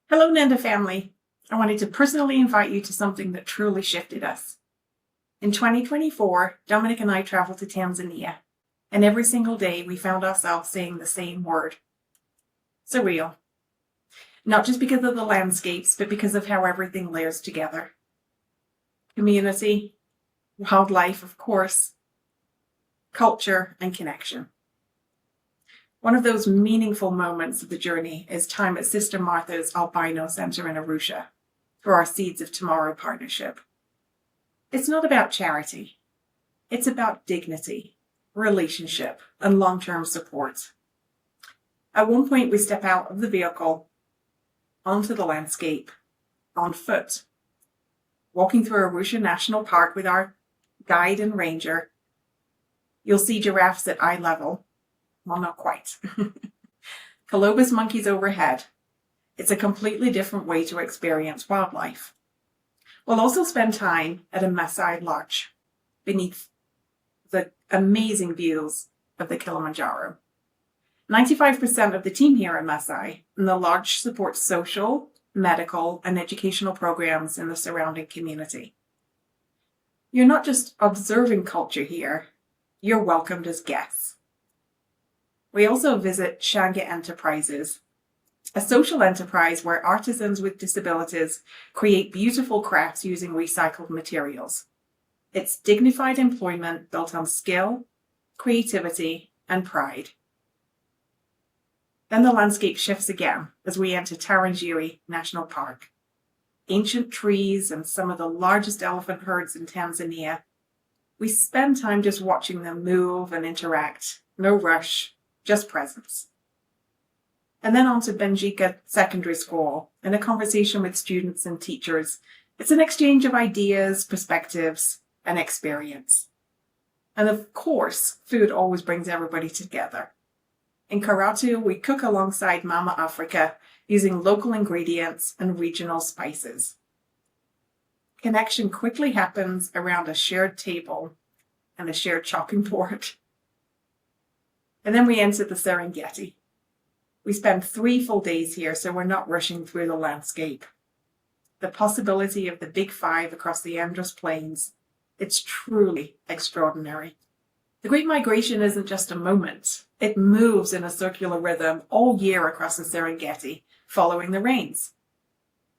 Hello, Nanda family. I wanted to personally invite you to something that truly shifted us. In 2024, Dominic and I traveled to Tanzania, and every single day we found ourselves saying the same word. Surreal. Not just because of the landscapes, but because of how everything layers together. Community, wildlife, of course, culture, and connection. One of those meaningful moments of the journey is time at Sister Martha's Albino Center in Arusha for our Seeds of Tomorrow partnership. It's not about charity. It's about dignity, relationship, and long-term support. At one point, we step out of the vehicle onto the landscape on foot, walking through Arusha National Park with our guide and ranger. You'll see giraffes at eye level. Well, not quite. Colobus monkeys overhead. It's a completely different way to experience wildlife. We'll also spend time at a Maasai lodge beneath the amazing views of the Kilimanjaro. 95% of the team here at Maasai, and the lodge supports social, medical, and educational programs in the surrounding community. You're not just observing culture here, you're welcomed as guests. We also visit Shanga Enterprises, a social enterprise where artisans with disabilities create beautiful crafts using recycled materials. It's dignified employment built on skill, creativity, and pride. Then the landscape shifts again as we enter Tarangire National Park. Ancient trees and some of the largest elephant herds in Tanzania. We spend time just watching them move and interact. No rush. Just presence. And then on to Banjika Secondary School and a conversation with students and teachers. It's an exchange of ideas, perspectives, and experience. And of course, food always brings everybody together. In Karatu, we cook alongside Mama Africa using local ingredients and regional spices. Connection quickly happens around a shared table and a shared chopping board. And then we enter the Serengeti. We spend 3 full days here, so we're not rushing through the landscape. The possibility of the Big Five across the Andros Plains, it's truly extraordinary. The Great Migration isn't just a moment. It moves in a circular rhythm all year across the Serengeti, following the rains.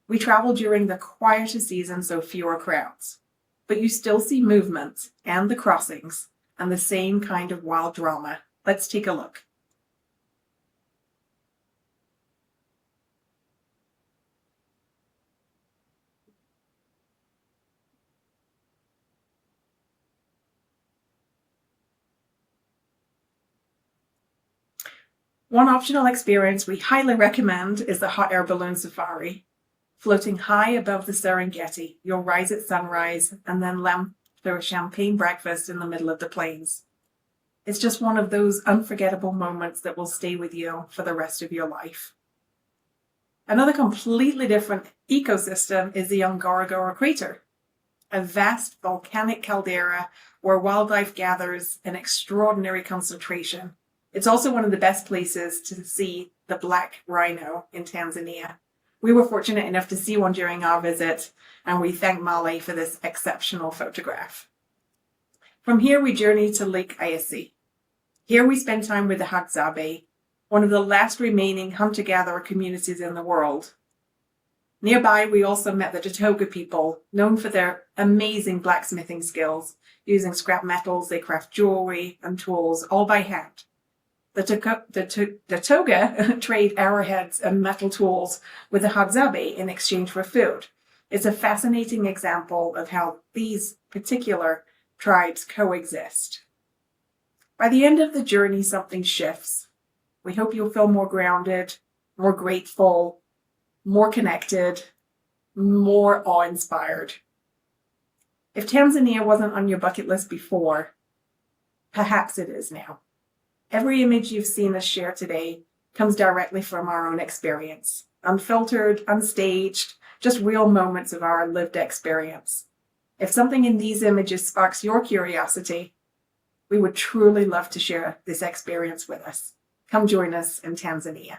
We travel during the quieter season, so fewer crowds. But you still see movement and the crossings and the same kind of wild drama. Let's take a look. One optional experience we highly recommend is the hot air balloon safari. Floating high above the Serengeti, you'll rise at sunrise and then lamp through a champagne breakfast in the middle of the plains. It's just one of those unforgettable moments that will stay with you for the rest of your life. Another completely different ecosystem is the Ngorongoro Crater, a vast volcanic caldera where wildlife gathers in extraordinary concentration. It's also one of the best places to see the black rhino in Tanzania. We were fortunate enough to see one during our visit, and we thank Male for this exceptional photograph. From here, we journey to Lake Eyasi. Here we spend time with the Hadzabe, one of the last remaining hunter-gatherer communities in the world. Nearby, we also met the Datoga people, known for their amazing blacksmithing skills. Using scrap metals, they craft jewelry and tools, all by hand. The Datoga trade arrowheads and metal tools with the Hadzabe in exchange for food. It's a fascinating example of how these particular tribes coexist. By the end of the journey, something shifts. We hope you'll feel more grounded, more grateful, more connected, more awe-inspired. If Tanzania wasn't on your bucket list before, perhaps it is now. Every image you've seen us share today comes directly from our own experience. Unfiltered, unstaged, just real moments of our lived experience. If something in these images sparks your curiosity, we would truly love to share this experience with us. Come join us in Tanzania.